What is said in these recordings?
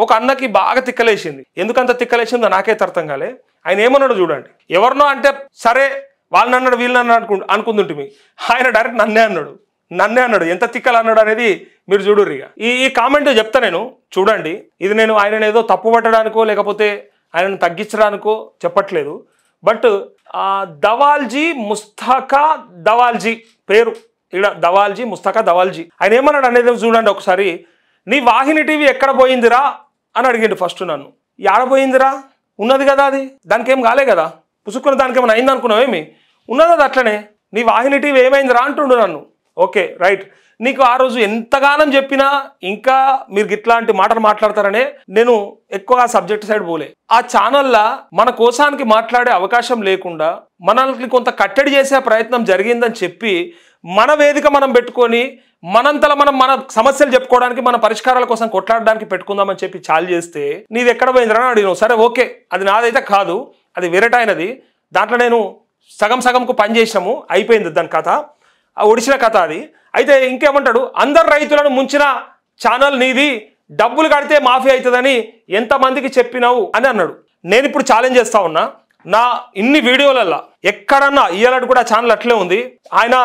ఒక అన్నకి బాగా తిక్కలేసింది. ఎందుకంత తిక్కలేసిందో నాకైతే అర్థం కాలే. ఆయన ఏమన్నాడు చూడండి. ఎవరినో అంటే సరే వాళ్ళని అన్నాడు వీళ్ళని అన్నాడు అనుకుంటుంటిమి. ఆయన డైరెక్ట్ నన్నే అన్నాడు. ఎంత తిక్కలు అన్నాడు అనేది మీరు చూడుర్రు. ఇక ఈ కామెంట్ చెప్తా నేను, చూడండి. ఇది నేను ఆయన ఏదో తప్పు పట్టడానికో లేకపోతే ఆయనను తగ్గించడానికో చెప్పట్లేదు. బట్ దవాల్జీ ముస్తకా దవాల్జీ పేరు ఇక్కడ దవాల్జీ ముస్తకా దవాల్జీ ఆయన ఏమన్నాడు అనేది చూడండి ఒకసారి. నీ వాహిని టీవీ ఎక్కడ పోయిందిరా అని అడిగిండు ఫస్ట్ నన్ను. ఎక్కడ పోయిందిరా? ఉన్నది కదా, అది దానికి ఏం కాలే కదా, పుసుక్కుని దానికి ఏమైనా అయింది అనుకున్నావేమి? ఉన్నది అది అట్లనే. నీ వాహిని టీవీ ఏమైందిరా అంటుండు నన్ను. ఓకే రైట్, నీకు ఆ రోజు ఎంతగానం చెప్పినా ఇంకా మీరు ఇట్లాంటి మాటలు మాట్లాడతారనే నేను ఎక్కువగా సబ్జెక్ట్ సైడ్ పోలే. ఆ ఛానల్లో మన కోసానికి మాట్లాడే అవకాశం లేకుండా మనల్ని కొంత కట్టడి చేసే ప్రయత్నం జరిగిందని చెప్పి మన వేదిక మనం పెట్టుకొని మనంతలో మనం మన సమస్యలు చెప్పుకోవడానికి మన పరిష్కారాల కోసం కొట్లాడడానికి పెట్టుకుందామని చెప్పి చాలు చేస్తే నీది ఎక్కడ పోయిందిరా అని అడిగినావు. సరే ఓకే, అది నాదైతే కాదు, అది వేరేటైనది. దాంట్లో నేను సగంకు పని చేసినాము, అయిపోయింది దాని కథ, ఒడిసిన కథ అది. అయితే ఇంకేమంటాడు, అందరు రైతులను ముంచిన ఛానల్ నీది, డబ్బులు కడితే మాఫీ అవుతుందని ఎంతమందికి చెప్పినావు అని అన్నాడు. నేను ఇప్పుడు ఛాలెంజ్ చేస్తా ఉన్నా, నా ఇన్ని వీడియోలల్లో ఎక్కడన్నా ఇయ్యాలంటే కూడా ఛానల్ అట్లే ఉంది. ఆయన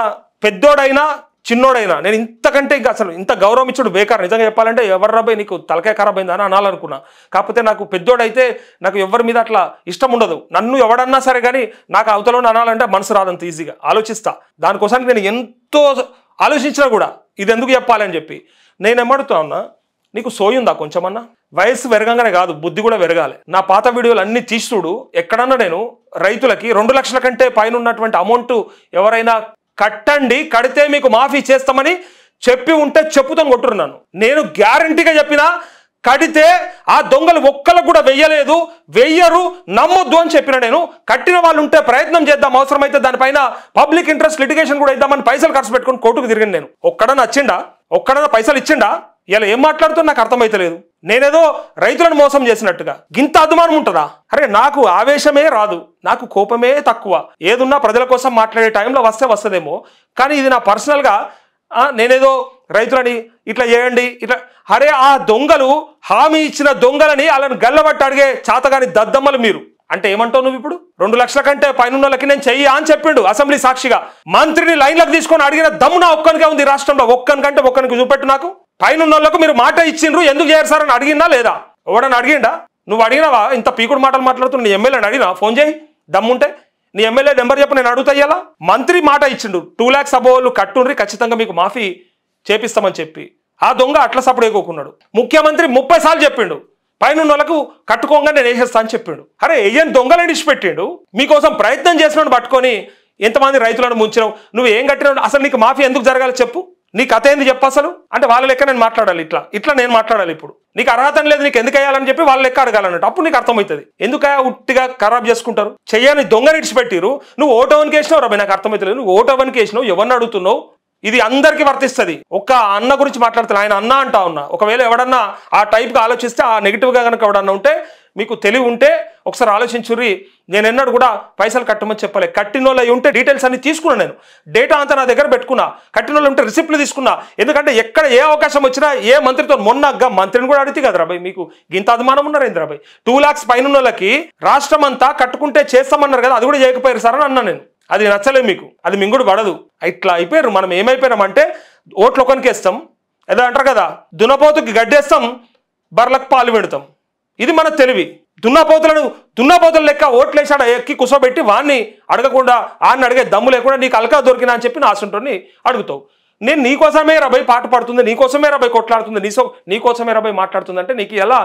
పెద్దోడైనా చిన్నోడైనా నేను ఇంతకంటే ఇంకా అసలు ఇంత గౌరవం ఇచ్చుడు బేకార్. నిజంగా చెప్పాలంటే ఎవరు రాబోయే నీకు తలకాయ ఖరాబ్ అయిందా అని అనాలనుకున్నా. కాకపోతే నాకు పెద్దోడైతే నాకు ఎవరి మీద అట్లా ఇష్టం ఉండదు. నన్ను ఎవడన్నా సరే కానీ నాకు అవతల అనాలంటే మనసు రాదంత ఈజీగా ఆలోచిస్తా. దానికోసానికి నేను ఎంతో ఆలోచించినా కూడా ఇది ఎందుకు చెప్పాలని చెప్పి నేను ఏమడుతా ఉన్నా, నీకు సోయుందా కొంచెమన్నా? వయస్సు పెరగంగానే కాదు, బుద్ధి కూడా పెరగాలి. నా పాత వీడియోలు అన్ని తీస్తుడు. ఎక్కడన్నా నేను రైతులకి 2 లక్షల కంటే పైన ఉన్నటువంటి అమౌంట్ ఎవరైనా కట్టండి, కడితే మీకు మాఫీ చేస్తామని చెప్పి ఉంటే చెప్పుతాను కొట్టున్నాను. నేను గ్యారంటీగా చెప్పినా కడితే ఆ దొంగలు ఒక్కలకు కూడా వెయ్యరు, నమ్మొద్దు అని చెప్పిన నేను. కట్టిన వాళ్ళు ఉంటే ప్రయత్నం చేద్దాం, అవసరమైతే దానిపైన పబ్లిక్ ఇంట్రెస్ట్ లిటిగేషన్ కూడా ఇద్దామని పైసలు ఖర్చు పెట్టుకుని కోర్టుకు తిరిగాను నేను. ఒక్కడన్నా వచ్చిండా? ఒక్కడన్నా పైసలు ఇచ్చిండా? ఇలా ఏం మాట్లాడుతున్నా నాకు అర్థమైతలేదు. నేనేదో రైతులను మోసం చేసినట్టుగా గింత అభిమానం ఉంటుందా? అరే నాకు ఆవేశమే రాదు, నాకు కోపమే తక్కువ. ఏదున్నా ప్రజల కోసం మాట్లాడే టైంలో వస్తదేమో, కానీ ఇది నా పర్సనల్గా నేనేదో రైతులని ఇట్లా చేయండి ఇట్లా. అరే ఆ దొంగలు హామీ ఇచ్చిన దొంగలని వాళ్ళని గల్లబట్టి అడిగే చాతగాని దద్దమ్మలు మీరు. అంటే ఏమంటావు నువ్వు ఇప్పుడు? 2 లక్షల కంటే పైన నేను చెయ్యి అని చెప్పిండు అసెంబ్లీ సాక్షిగా. మంత్రిని లైన్లకు తీసుకొని అడిగిన దమ్ము నా ఒక్కనికే ఉంది రాష్ట్రంలో. ఒక్కనికంటే ఒక్కనికి చూపెట్టు నాకు. పైన మీరు మాట ఇచ్చిండ్రు, ఎందుకు చేయరు సార్ అని అడిగిందా లేదా? ఎవడని అడిగిండా? నువ్వు అడిగినావా? ఇంత పీకుడు మాటలు మాట్లాడుతున్నా నీ ఎమ్మెల్యేని అడిగినా? ఫోన్ చేయి దమ్ముంటే నీ ఎమ్మెల్యే నెంబర్ చెప్పి నేను అడుగుతా. ఇయ్యాలా మంత్రి మాట ఇచ్చిండు, 2 lakhs అబోళ్ళు కట్టుండ్రి, ఖచ్చితంగా మీకు మాఫీ చేపిస్తామని చెప్పి. ఆ దొంగ అట్లా సప్పుడు వేయకోకున్నాడు. ముఖ్యమంత్రి 30 సార్లు చెప్పిండు పైన వాళ్ళకు కట్టుకోగా నేను వేసేస్తా అని చెప్పిండు. అరే ఏం దొంగలను ఇడిచిపెట్టిండు. మీకోసం ప్రయత్నం చేసినాడు పట్టుకొని ఎంతమంది రైతులను ముంచినావు, నువ్వు ఏం కట్టినావు, అసలు నీకు మాఫీ ఎందుకు జరగాలి చెప్పు, నీ కథ ఏంది చెప్పు అసలు. అంటే వాళ్ళ లెక్క నేను మాట్లాడాలి, ఇట్లా నేను మాట్లాడాలి. ఇప్పుడు నీకు అర్హత లేదు, నీకు ఎందుకు వేయాలని చెప్పి వాళ్ళ లెక్క అడగాలన్నట్టు. అప్పుడు నీకు అర్థమవుతుంది ఎందుకు ఉట్టిగా ఖరాబ్ చేసుకుంటారు. చెయ్యని దొంగని ఇడిచిపెట్టిరు. నువ్వు ఓటోవనికి వేసినావు రాబాయ్, నాకు అర్థమవుతలేదు. నువ్వు ఓటోవనికి వేసినావు, ఎవరిని అడుగుతున్నావు? ఇది అందరికీ వర్తిస్తుంది. ఒక్క అన్న గురించి మాట్లాడుతున్నా, ఆయన అన్న అంటా ఉన్నా. ఒకవేళ ఎవడన్నా ఆ టైప్గా ఆలోచిస్తే, ఆ నెగిటివ్గా కనుక ఎవడన్నా ఉంటే, మీకు తెలివి ఉంటే ఒకసారి ఆలోచించుర్రి. నేను ఎన్నడూ కూడా పైసలు కట్టమని చెప్పలే. కట్టిన వాళ్ళు అయి ఉంటే డీటెయిల్స్ అన్ని తీసుకున్నా, నేను డేటా అంతా నా దగ్గర పెట్టుకున్నా. కట్టిన వాళ్ళు ఉంటే రిసిప్ట్లు తీసుకున్నా. ఎందుకంటే ఎక్కడ ఏ అవకాశం వచ్చినా ఏ మంత్రితో, మొన్న మంత్రిని కూడా అడిగితే కదా రాబాయ్, మీకు ఇంత అభిమానం ఉన్నారు ఏంద్రాబాయ్? 2 lakhs పైన వాళ్ళకి రాష్ట్రం అంతా కట్టుకుంటే చేస్తామన్నారు కదా, అది కూడా చేయకపోయారు సార్ అని అన్నా నేను. అది నచ్చలేదు మీకు, అది మింగుడు పడదు. ఇట్లా అయిపోయారు. మనం ఏమైపోయినామంటే ఓట్లు ఒకరికి వేస్తాం, ఏదో అంటారు కదా, దున్నపోతుకి గడ్డేస్తాం, బర్లకు పాలు పెడతాం. ఇది మన తెలివి. దున్నపోతుల లెక్క ఓట్లేసాడ ఎక్కి కుసోబెట్టి వాడిని అడగకుండా, ఆడిని అడిగే దమ్ము లేకుండా నీకు అలకా దొరికినా అని చెప్పి నా ఆశంటోని అడుగుతావు. నేను నీకోసమే రాబాయ్ పాట పాడుతుంది, నీకోసమే రాబాయ్ కొట్లాడుతుంది, నీకోసమే రాబాయ్ మాట్లాడుతుంది అంటే నీకు ఎలా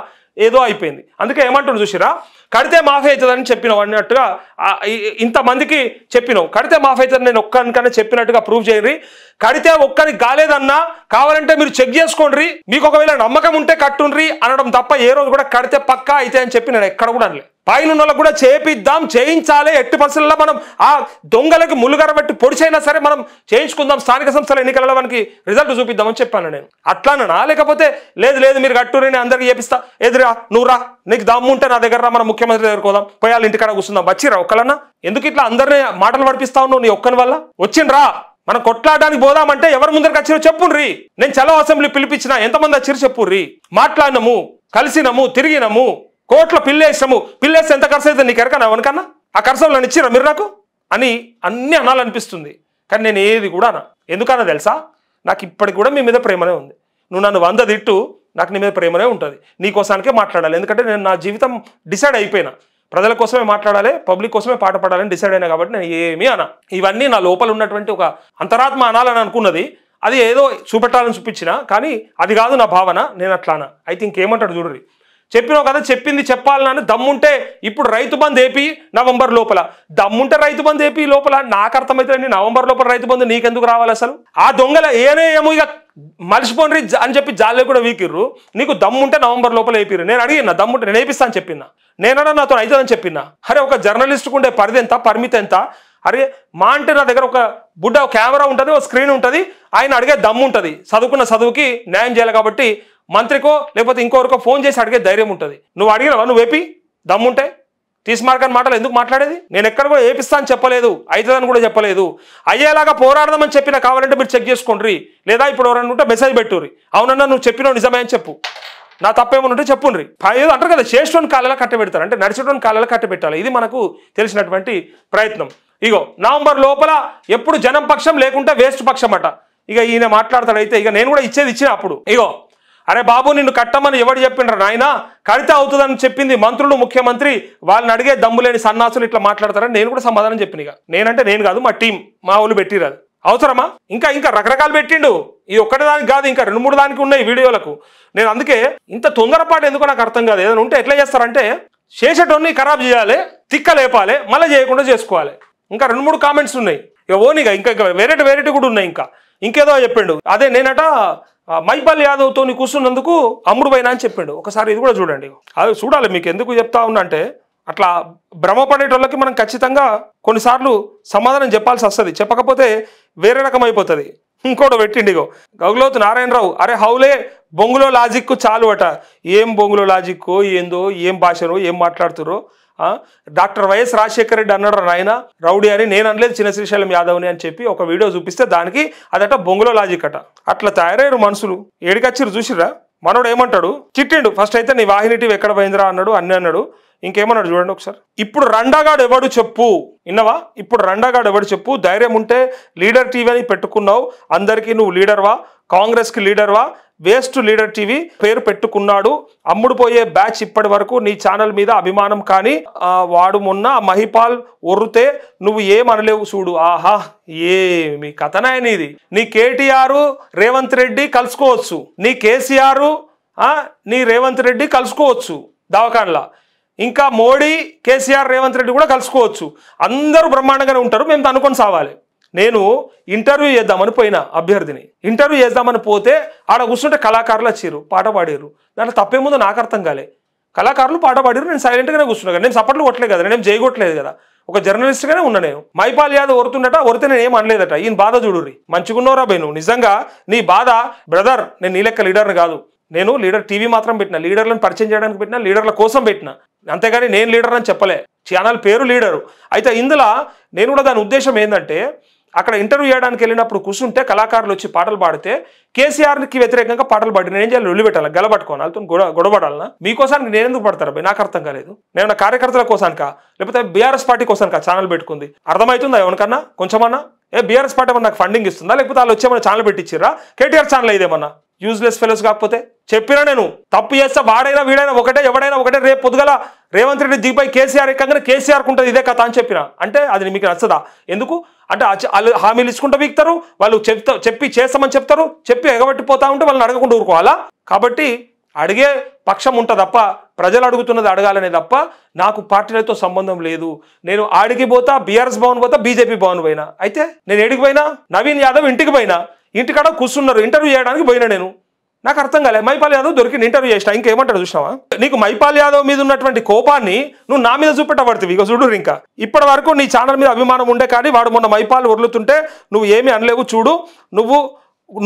ఏదో అయిపోయింది. అందుకే ఏమంటున్నాడు చూసిరా, కడితే మాఫీ అవుతుందని చెప్పినావు అన్నట్టుగా ఇంతమందికి చెప్పినావు. కడితే మాఫీ అవుతుంది నేను ఒక్కనికన్నా చెప్పినట్టుగా ప్రూవ్ చేయండి. కడితే ఒక్కరికి కాలేదన్నా కావాలంటే మీరు చెక్ చేసుకోండి, మీకు ఒకవేళ నమ్మకం ఉంటే కట్టుండ్రి అనడం తప్ప ఏ రోజు కూడా కడితే పక్కా అయితే అని చెప్పి నేను ఎక్కడ కూడా అనలే. పైన వాళ్ళకు కూడా చేపిద్దాం, చేయించాలి. ఎట్టి పరిస్థితుల్లో మనం ఆ దొంగలకి ములుగర పెట్టి పొడిచైనా సరే మనం చేయించుకుందాం, స్థానిక సంస్థల ఎన్నికలలో మనకి రిజల్ట్ చూపిద్దామని చెప్పాను నేను. అట్లానా? లేకపోతే లేదు మీరు కట్టుని నేను అందరికి చేపిస్తా, ఎదురా నువ్వు రా, నీకు దమ్ము ఉంటే నా దగ్గర రా, మన ముఖ్యమంత్రి దగ్గర పోదాం, పోయాలి ఇంటికాడ కూర్చుందాం, వచ్చిరా ఒక్కలన్నా? ఎందుకు ఇట్లా అందరినీ మాటలు పడిపిస్తా ఉన్నావు నీ ఒక్కని వల్ల? వచ్చిండ్రా మనం కొట్లాడడానికి పోదామంటే ఎవరు ముందరికి వచ్చిరో చెప్పుర్రి. నేను చలో అసెంబ్లీ పిలిపించిన, ఎంతమంది వచ్చిరు చెప్పుర్రి. మాట్లాడినాము, కలిసినము, తిరిగినము, కోట్ల పిల్లేసినాము. పిల్లేస్తే ఎంత ఖర్చు అవుతుంది నీకు ఎరకనా ఎవరికన్నా? ఆ ఖర్చు నన్ను ఇచ్చిరా మీరు నాకు అని అన్నీ అనాలనిపిస్తుంది. కానీ నేను ఏది కూడా అనా. ఎందుకన్నా తెలుసా? నాకు ఇప్పటికి కూడా మీ మీద ప్రేమనే ఉంది. నువ్వు నన్ను 100 తిట్టు, నాకు నీ మీద ప్రేమనే ఉంటుంది. నీకోసానికే మాట్లాడాలి. ఎందుకంటే నేను నా జీవితం డిసైడ్ అయిపోయినా. ప్రజల కోసమే మాట్లాడాలి, పబ్లిక్ కోసమే పాట పాడాలని డిసైడ్ అయినా. కాబట్టి నేను ఏమీ అనా. ఇవన్నీ నా లోపల ఉన్నటువంటి ఒక అంతరాత్మ అనాలని అనుకున్నది. అది ఏదో చూపెట్టాలని చూపించిన, కానీ అది కాదు నా భావన. నేను అట్లానా. అయితే ఇంకేమంటాడు చూడరి. చెప్పినావు కదా, చెప్పింది చెప్పాలని దమ్ముంటే ఇప్పుడు రైతు బంధు ఏపీ నవంబర్ లోపల. దమ్ముంటే రైతు బంధు ఏపీ లోపల. నాకు అర్థమవుతుంది నవంబర్ లోపల రైతు బంధు నీకెందుకు రావాలి అసలు? ఆ దొంగల ఏమో ఇక మలిసిపోండి అని చెప్పి జాలే కూడా వీకిర్రు. నీకు దమ్ముంటే నవంబర్ లోపల వేపిర్రు. నేను అడిగిన దమ్ముంటే నేను వేపిస్తా అని చెప్పినా. నేనన్నా నాతో అవుతుందని చెప్పినా. అరే ఒక జర్నలిస్ట్కు ఉండే పరిధి ఎంత, పరిమితి ఎంత? అరే మా అంటే నా దగ్గర ఒక బుడ్డ కెమెరా ఉంటుంది, ఒక స్క్రీన్ ఉంటుంది. ఆయన అడిగే దమ్ము ఉంటుంది. చదువుకున్న చదువుకి న్యాయం చేయాలి కాబట్టి మంత్రికో లేకపోతే ఇంకొకరికో ఫోన్ చేసి అడిగే ధైర్యం ఉంటుంది. నువ్వు అడిగినవా? నువ్వు వేపి దమ్ముంటే తీసుమార్కని మాటలు ఎందుకు మాట్లాడేది? నేను ఎక్కడ కూడా ఏపిస్తా అని చెప్పలేదు, అవుతుందని కూడా చెప్పలేదు. అయ్యేలాగా పోరాడదామని చెప్పినా. కావాలంటే మీరు చెక్ చేసుకోండి, లేదా ఇప్పుడు ఎవరన్నా ఉంటే మెసేజ్ పెట్టుర్రి. అవునన్నా నువ్వు చెప్పినావు నిజమే అని చెప్పు, నా తప్పేమని ఉంటే చెప్పుండ్రి. ఏదో అంటారు కదా, చేసేటోని కాళ్ళలో కట్టబెడతారు, అంటే నడిచేటోని కాళ్ళలో కట్టబెట్టాలి. ఇది మనకు తెలిసినటువంటి ప్రయత్నం. ఇగో నవంబర్ లోపల ఎప్పుడు జనం పక్షం లేకుంటే వేస్ట్ పక్షం అట. ఇక ఈయన మాట్లాడతాడైతే ఇక నేను కూడా ఇచ్చేది ఇచ్చిన. అప్పుడు ఇగో అరే బాబు నిన్ను కట్టమని ఎవడు చెప్పిండ్రా నాయన? కడితే అవుతుందని చెప్పింది మంత్రులు, ముఖ్యమంత్రి. వాళ్ళని అడిగే దమ్ములేని సన్నాసులు ఇట్లా మాట్లాడతారని నేను కూడా సమాధానం చెప్పిన. ఇక నేనంటే నేను కాదు, మా టీం, మా వాళ్ళు పెట్టిరాదు. అవసరమా? ఇంకా రకరకాలు పెట్టిండు. ఈ ఒక్కటి దానికి కాదు, ఇంకా 2-3 దానికి ఉన్నాయి వీడియోలకు. నేను అందుకే ఇంత తొందరపాటు ఎందుకో నాకు అర్థం కాదు. ఏదైనా ఉంటే ఎట్లా చేస్తారంటే చేసేటోన్ని ఖరాబ్ చేయాలి, తిక్క లేపాలి, మళ్ళీ చేయకుండా చేసుకోవాలి. ఇంకా 2-3 కామెంట్స్ ఉన్నాయి. ఇక ఓనిగా ఇంకా వెరైటీ కూడా ఉన్నాయి. ఇంకేదో చెప్పిండు. అదే నేనట మైపాల్ యాదవ్తో కూర్చున్నందుకు అమ్ముడు పోయినా అని చెప్పిండు. ఒకసారి ఇది కూడా చూడండి. అది చూడాలి. మీకు ఎందుకు చెప్తా ఉన్నా అంటే అట్లా భ్రమపడేటోళ్ళకి మనం ఖచ్చితంగా కొన్నిసార్లు సమాధానం చెప్పాల్సి వస్తుంది. చెప్పకపోతే వేరే రకం అయిపోతుంది. ఇంకోటి పెట్టిండిగో గౌగులోతు నారాయణరావు. అరే హౌలే బొంగులో లాజిక్ చాలు అట. ఏం బొంగులో లాజిక్ ఏందో, ఏం భాషనో, ఏం మాట్లాడుతురో. డాక్టర్ వైఎస్ రాజశేఖర రెడ్డి అన్నాడు నాయన రౌడీ అని. నేను అనలేదు చిన్న శ్రీశైలం యాదవ్ని అని చెప్పి ఒక వీడియో చూపిస్తే దానికి అదట బొంగులో లాజిక్ అట. అట్లా తయారయ్యారు మనుషులు. ఏడికచ్చిరు చూసిరా. మనోడు ఏమంటాడు, చిట్టిండు. ఫస్ట్ అయితే నీ వాహిని టీవీ ఎక్కడ పోయిందిరా అన్నాడు, అన్నాడు. ఇంకేమన్నాడు చూడండి ఒకసారి. ఇప్పుడు రండాగాడు ఎవడు చెప్పు, విన్నవా? ఇప్పుడు రండాగాడు ఎవడు చెప్పు. ధైర్యం ఉంటే లీడర్ టీవీ అని పెట్టుకున్నావు. అందరికీ నువ్వు లీడర్వా? కాంగ్రెస్కి లీడర్వా? వేస్ట్ లీడర్ టీవీ పేరు పెట్టుకున్నాడు. అమ్ముడు పోయే బ్యాచ్ ఇప్పటి వరకు నీ ఛానల్ మీద అభిమానం. కానీ వాడు మొన్న మహిపాల్ ఒర్రితే నువ్వు ఏమనలేవు చూడు. ఆహా ఏమి కథనాయని ఇది. నీ కేటీఆర్ రేవంత్ రెడ్డి కలుసుకోవచ్చు, నీ కేసీఆర్ నీ రేవంత్ రెడ్డి కలుసుకోవచ్చు దవాఖాన్లా. ఇంకా మోడీ కేసీఆర్ రేవంత్ రెడ్డి కూడా కలుసుకోవచ్చు. అందరూ బ్రహ్మాండంగానే ఉంటారు. మేము అనుకొని సావాలి. నేను ఇంటర్వ్యూ చేద్దామని పోయినా అభ్యర్థిని. ఇంటర్వ్యూ చేద్దామని పోతే ఆడ కూర్చుంటే కళాకారులు వచ్చారు, పాట పాడారు. దాంట్లో తప్పేముందో నాకు అర్థం కాలే. కళాకారులు పాట పాడారు, నేను సైలెంట్గానే కూర్చున్నా కదా. నేను సపోర్ట్లు కొట్టలేదు కదా, నేనేం చేయగొట్టలేదు కదా. ఒక జర్నలిస్ట్గానే ఉన్నా నేను. మైపాల్ యాదవ్ ఒరుతుండట, ఒరితే నేను ఏం అనలేదట. ఈయన బాధ చూడుర్రి. మంచిగున్నవరా బై నువ్వు. నిజంగా నీ బాధ బ్రదర్. నేను నీ లెక్క లీడర్ని కాదు. నేను లీడర్ టీవీ మాత్రం పెట్టినా, లీడర్లను పరిచయం చేయడానికి పెట్టినా, లీడర్ల కోసం పెట్టినా. అంతేగాని నేను లీడర్ అని చెప్పలే. ఛానల్ పేరు లీడరు. అయితే ఇందులో నేను కూడా దాని ఉద్దేశం ఏంటంటే అక్కడ ఇంటర్వ్యూ చేయడానికి వెళ్ళినప్పుడు కూర్చుంటే కళాకారులు వచ్చి పాటలు పాడితే కేసీఆర్కి వ్యతిరేకంగా పాటలు పాడి నేను ఏం చేయాలి? ఒళ్ళు పెట్టాలి, గెలబట్టుకోవాలి, వాళ్ళతో గొడవడాలనా? మీకోసానికి నేను ఎందుకు పడతారా భయ్? నాకు అర్థం కాలేదు. నేను కార్యకర్తల కోసానికా లేకపోతే బీఆర్ఎస్ పార్టీ కోసానికా ఛానల్ పెట్టుకుంది? అర్థమవుతుందా ఎవరికన్నా కొంచెమన్నా? బీఆర్ఎస్ పార్టీ ఏమన్నా నాకు ఫండింగ్ ఇస్తుందా? లేకపోతే వాళ్ళు వచ్చేమన్నా ఛానల్ పెట్టించిరా? కేటీఆర్ ఛానల్ ఇదేమన్నా? Useless fellows. కాకపోతే చెప్పినా నేను తప్పు చేస్తా. వాడైనా వీడైనా ఒకటే, ఎవడైనా ఒకటే. రేపు పొద్దుగల రేవంత్ రెడ్డి దిగిపోయి కేసీఆర్ ఎక్కగానే కేసీఆర్కు ఉంటుంది ఇదే కథ అని చెప్పిన. అంటే అది మీకు నచ్చదా? ఎందుకు అంటే వాళ్ళు హామీలు ఇచ్చుకుంటూ వీక్తారు, వాళ్ళు చెప్పి చేస్తామని చెప్తారు, చెప్పి ఎగబట్టిపోతా ఉంటే వాళ్ళని అడగకుండా ఊరుకోవాలా? కాబట్టి అడిగే పక్షం ఉంటుంది తప్ప ప్రజలు అడుగుతున్నది అడగాలనే తప్ప నాకు పార్టీలతో సంబంధం లేదు. నేను ఆడికి పోతా, బీఆర్ఎస్ భవన్ పోతా, బీజేపీ భవన్ పోయినా. అయితే నేను ఎడికి పోయినా? నవీన్ యాదవ్ ఇంటికి పోయినా. ఇంటికాడ కూర్చున్నారు, ఇంటర్వ్యూ చేయడానికి పోయినా. నేను నాకు అర్థం కాలే. మైపాల్ యాదవ్ దొరికి ఇంటర్వ్యూ చేసినా. ఇంకేమంటాడు చూసినావా? నీకు మైపాల్ యాదవ్ మీద ఉన్నటువంటి కోపాన్ని నువ్వు నా మీద చూపెట్టబడుతుంది. ఇక చూడు, ఇంకా ఇప్పటి వరకు నీ ఛానల్ మీద అభిమానం ఉండే కానీ వాడు మొన్న మైపాల్ వదులుతుంటే నువ్వు ఏమీ అనలేవు. చూడు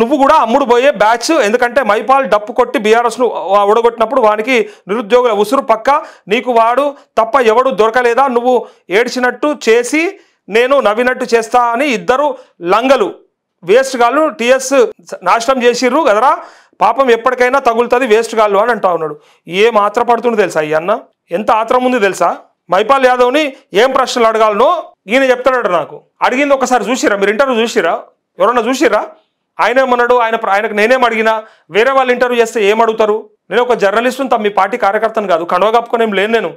నువ్వు కూడా అమ్ముడు పోయే బ్యాచ్. ఎందుకంటే మైపాల్ డప్పు కొట్టి బీఆర్ఎస్ను ఓడగొట్టినప్పుడు వానికి నిరుద్యోగుల ఉసురు పక్క. నీకు వాడు తప్ప ఎవడు దొరకలేదా? నువ్వు ఏడ్చినట్టు చేసి నేను నవ్వినట్టు చేస్తా అని ఇద్దరు లంగలు వేస్ట్ గాళ్ళు టీఎస్ నాశనం చేసిర్రు కదరా. పాపం ఎప్పటికైనా తగులుతుంది వేస్ట్ గాళ్ళు అని అంటా ఉన్నాడు. ఏం ఆత్రపడుతుండో తెలుసా ఈ అన్న, ఎంత ఆత్రం ఉంది తెలుసా? మైపాల్ యాదవ్ని ఏం ప్రశ్నలు అడగాలనో ఈయన చెప్తాడు. నాకు అడిగింది ఒకసారి చూసిరా మీరు? ఇంటర్వ్యూ చూసిరా? ఎవరన్నా చూసిరా? ఆయన ఏమన్నాడు? ఆయనకు నేనేం అడిగినా వేరే వాళ్ళు ఇంటర్వ్యూ చేస్తే ఏం అడుగుతారు? నేను ఒక జర్నలిస్టుని తప్ప మీ పార్టీ కార్యకర్తను కాదు, కండవ కప్పుకొని ఏం లేను నేను.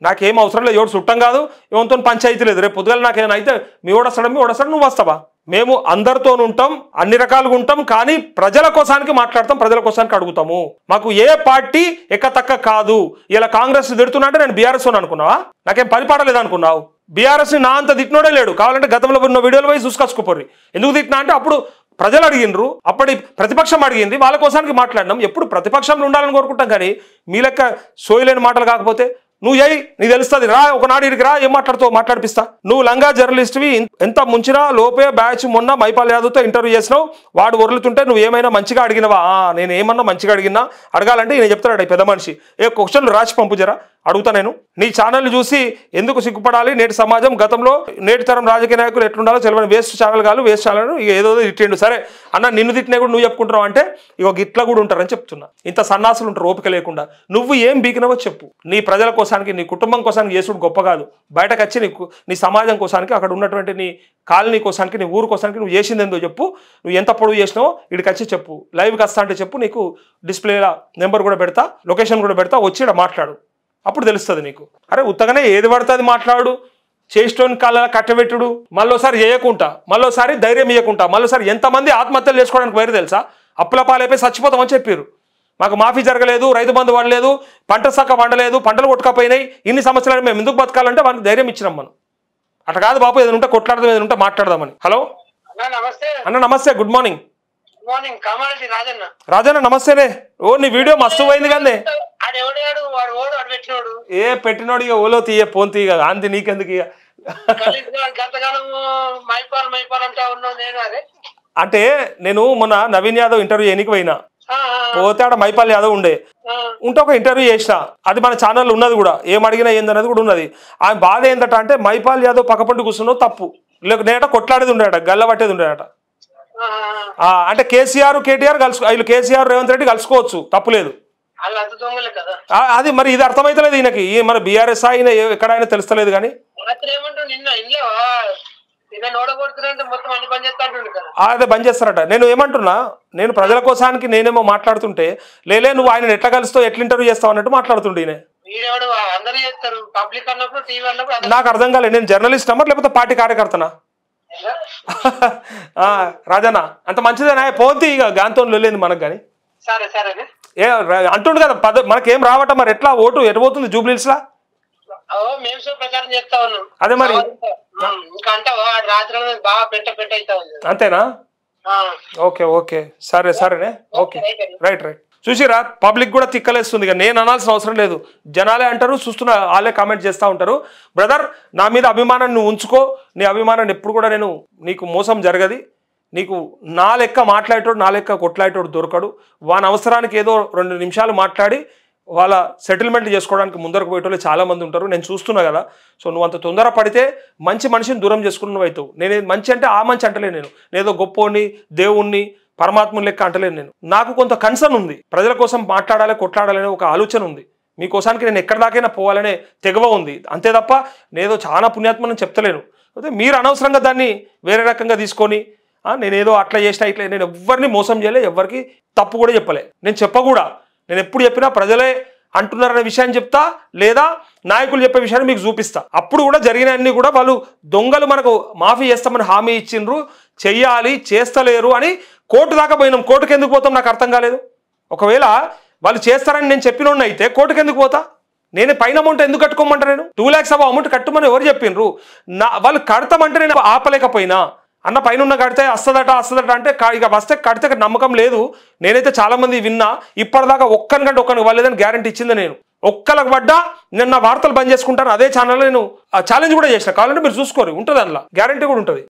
నాకేం అవసరం లేదు, ఎవరు చుట్టం కాదు, ఎవరితో పంచాయతీ లేదు. రేపు పొద్దుగాల నాకేమైనా అయితే మీ ఓడస్తాడు నువ్వు వస్తావా? మేము అందరితో ఉంటాం, అన్ని రకాలుగా ఉంటాం, కానీ ప్రజల కోసానికి మాట్లాడతాం, ప్రజల కోసానికి అడుగుతాము. మాకు ఏ పార్టీ ఎక్కతక్క కాదు. ఇలా కాంగ్రెస్ తిడుతున్నా అంటే నేను బీఆర్ఎస్ అనుకున్నావా? నాకేం పరిపాడలేదు అనుకున్నావు? బీఆర్ఎస్ని నా అంత తిట్టినోడే లేడు. కావాలంటే గతంలో ఉన్న వీడియోలు పోయి చూసుకొచ్చుకోపోర్రి. ఎందుకు తిట్టినా అంటే అప్పుడు ప్రజలు అడిగినరు, అప్పటి ప్రతిపక్షం అడిగింది, వాళ్ళ కోసానికి మాట్లాడినాం. ఎప్పుడు ప్రతిపక్షంలో ఉండాలని కోరుకుంటాం, కానీ మీ లెక్క సోయలేని మాటలు కాకపోతే నువ్వు నీకు తెలుస్తుంది రా, ఒకనాడు ఇడికి రా, ఏం మాట్లాడుతావు మాట్లాడిపిస్తా. నువ్వు లంగా జర్నలిస్ట్వి, ఎంత ముంచినా లోపే బ్యాచ్ మొన్న మైపాల్ యాదవ్తో ఇంటర్వ్యూ చేసినావు, వాడు ఒరులుతుంటే నువ్వు ఏమైనా మంచిగా అడిగినవా? నేను ఏమన్నా మంచిగా అడిగినా? అడగాలంటే ఈయన చెప్తాడు పెద్ద మనిషి, ఏ క్వశ్చన్లు రాసి పంపు జరా అడుగుతా. నేను నీ ఛానల్ చూసి ఎందుకు సిగ్గుపడాలి? నేటి సమాజం, గతంలో నేటి తరం రాజకీయ నాయకులు ఎట్లుండాలో తెలియని వేస్ట్ ఛానల్ కాదు, వేస్ట్ ఛానల్ ఏదో తిట్టిండు. సరే అన్న, నిన్ను తిట్టినా కూడా నువ్వు చెప్పుకుంటున్నావు అంటే ఇక గిట్లా కూడా ఉంటారని చెప్తున్నా. ఇంత సన్నాసులు ఉంటారు ఓపిక లేకుండా. నువ్వు ఏం బీకినవో చెప్పు. నీ ప్రజల కోసానికి, నీ కుటుంబం కోసానికి చేసుడు గొప్ప కాదు. బయటకు వచ్చి నీ సమాజం కోసానికి, అక్కడ ఉన్నటువంటి నీ కాలనీ కోసానికి, నీ ఊరు కోసానికి నువ్వు చేసింది ఏందో చెప్పు. నువ్వు ఎంత పొడుగు చేసినావో ఇక్కడికి వచ్చి చెప్పు. లైవ్కి వస్తా అంటే చెప్పు, నీకు డిస్ప్లేలా నెంబర్ కూడా పెడతా, లొకేషన్ కూడా పెడతా, వచ్చి ఇక్కడ మాట్లాడు. అప్పుడు తెలుస్తుంది నీకు. అరే ఉత్తగానే ఏది పడుతుంది మాట్లాడు, చేస్టోని కాళ్ళ కట్టబెట్టుడు, మళ్ళీసారి చేయకుండా, మళ్ళీసారి ధైర్యం ఇవ్వకుండా, మళ్ళీసారి ఎంతమంది ఆత్మహత్యలు చేసుకోవడానికి వైరు తెలుసా? అప్పుల పాలైపోయి చచ్చిపోతామని చెప్పారు. మాకు మాఫీ జరగలేదు, రైతు బంధు పడలేదు, పంట సక్క పండలేదు, పంటలు కొట్టుకపోయినాయి, ఇన్ని సమస్యలు మేము ఎందుకు బతకాలంటే వాళ్ళకి ధైర్యం ఇచ్చినాం మనం. అట్లా కాదు బాబు, ఏదైనా ఉంటే కొట్లాడదాం, ఏదైనా ఉంటే మాట్లాడదామని. హలో అన్న, నమస్తే, గుడ్ మార్నింగ్. రాజన్న నమస్తేనే. ఓ నీ వీడియో మస్తు పోయింది కానీ ఏ పెట్టినోడు ఇక ఓలో తీయ ఫోన్ తీయ అంది, నీకెందుకు ఇక అంటే నేను మొన్న నవీన్ యాదవ్ ఇంటర్వ్యూ చేయడానికి పోయినా, పోతే ఆడ మైపాల్ యాదవ్ ఉంటే ఒక ఇంటర్వ్యూ చేసిన. అది మన ఛానల్ ఉన్నది కూడా, ఏం అడిగినా ఏందనేది కూడా ఉన్నది. ఆమె బాధ ఏంటంట అంటే మైపాల్ యాదవ్ పక్కపంటి కూర్చున్నావు తప్పు, లేకపోతే కొట్లాడేది ఉండేట, గల్ల పట్టేది ఉండేట. అంటే కేసీఆర్ కేటీఆర్ వీళ్ళు కేసీఆర్ రేవంత్ రెడ్డి కలుసుకోవచ్చు, తప్పులేదు. అది మరి ఇది అర్థమైతలేదు ఈయనకి. మన బీఆర్ఎస్ ఆయన ఎక్కడైనా తెలుస్తలేదు కానీ అదే బంద్ చేస్తారట. నేను ఏమంటున్నా, నేను ప్రజల కోసానికి నేనేమో మాట్లాడుతుంటే లేలే నువ్వు ఆయన ఎట్లా కలుస్తావు, ఎట్లా ఇంటర్వ్యూ చేస్తావు అన్నట్టు మాట్లాడుతుండే. నాకు అర్థం కాలేదు, నేను జర్నలిస్ట్ అమ్మా లేకపోతే పార్టీ కార్యకర్తనా? రాజన్న అంత మంచిదేనా? పోతే ఇక గాంతో లేదు మనకు కానీ ఏ అంటుండు కదా మనకేం రావట, మరి ఎట్లా ఓటు ఎటు పోతుంది జూబ్లీస్ లా? అదే మరి అంతేనా? ఓకే ఓకే సరే సరేనే ఓకే రైట్ రైట్. చూసిరా పబ్లిక్ కూడా తిక్కలేస్తుంది. నేను అనాల్సిన అవసరం లేదు, జనాలే అంటారు, చూస్తున్న వాళ్ళే కామెంట్ చేస్తూ ఉంటారు. బ్రదర్ నా మీద అభిమానాన్ని నువ్వు ఉంచుకో, నీ అభిమానాన్ని ఎప్పుడు కూడా నేను నీకు మోసం జరగది. నీకు నా లెక్క మాట్లాడేటోడు, నా లెక్క కొట్లాడేటోడు దొరకడు. వాని అవసరానికి ఏదో 2 నిమిషాలు మాట్లాడి వాళ్ళ సెటిల్మెంట్ చేసుకోవడానికి ముందరకు పోయేటోళ్ళు చాలామంది ఉంటారు, నేను చూస్తున్నా కదా. సో నువ్వు అంత తొందర పడితే మంచి మనిషిని దూరం చేసుకున్నవి అవుతావు. నేను మంచి అంటే ఆ మంచి అంటలేను, నేను ఏదో గొప్పోని దేవుణ్ణి పరమాత్మని లెక్క అంటలేను. నేను నాకు కొంత కన్సర్న్ ఉంది, ప్రజల కోసం మాట్లాడాలి కొట్లాడాలనే ఒక ఆలోచన ఉంది. మీకోసానికి నేను ఎక్కడి దాకైనా పోవాలనే తెగవ ఉంది, అంతే తప్ప నేనేదో చాలా పుణ్యాత్మని చెప్తలేను. అయితే మీరు అనవసరంగా దాన్ని వేరే రకంగా తీసుకొని నేనేదో అట్లా చేసినా ఇట్లా, నేను ఎవరిని మోసం చేయలే, ఎవరికి తప్పు కూడా చెప్పలే, నేను చెప్పకూడా. నేను ఎప్పుడు చెప్పినా ప్రజలే అంటున్నారనే విషయాన్ని చెప్తా, లేదా నాయకులు చెప్పే విషయాన్ని మీకు చూపిస్తా. అప్పుడు కూడా జరిగినవన్నీ కూడా వాళ్ళు దొంగలు మనకు మాఫీ చేస్తామని హామీ ఇచ్చిండ్రు, చెయ్యాలి చేస్తలేరు అని కోర్టు దాకా పోయినాం. కోర్టుకు ఎందుకు పోతాం నాకు అర్థం కాలేదు. ఒకవేళ వాళ్ళు చేస్తారని నేను చెప్పిన అయితే కోర్టుకు ఎందుకు పోతా? నేను పైన అమౌంట్ ఎందుకు కట్టుకోమంటా? నేను 2 lakhs అమౌంట్ కట్టుమని ఎవరు చెప్పిండ్రు? వాళ్ళు కడతామంటే నేను ఆపలేకపోయినా. అన్న పైన ఉన్న కడితే వస్తుందట అంటే ఇక వస్తే కడితే నమ్మకం లేదు. నేనైతే చాలా మంది విన్నా, ఇప్పటిదాకా ఒక్కరికంటే ఒక్కరికి వాళ్ళేదని గ్యారంటీ ఇచ్చింది నేను. ఒక్కరికి పడ్డా నేను నా వార్తలు బంద్ చేసుకుంటాను. అదే ఛానల్లో నేను ఛాలెంజ్ కూడా చేసిన, కావాలంటే మీరు చూసుకోరు, ఉంటుంది అందులో గ్యారంటీ కూడా ఉంటుంది.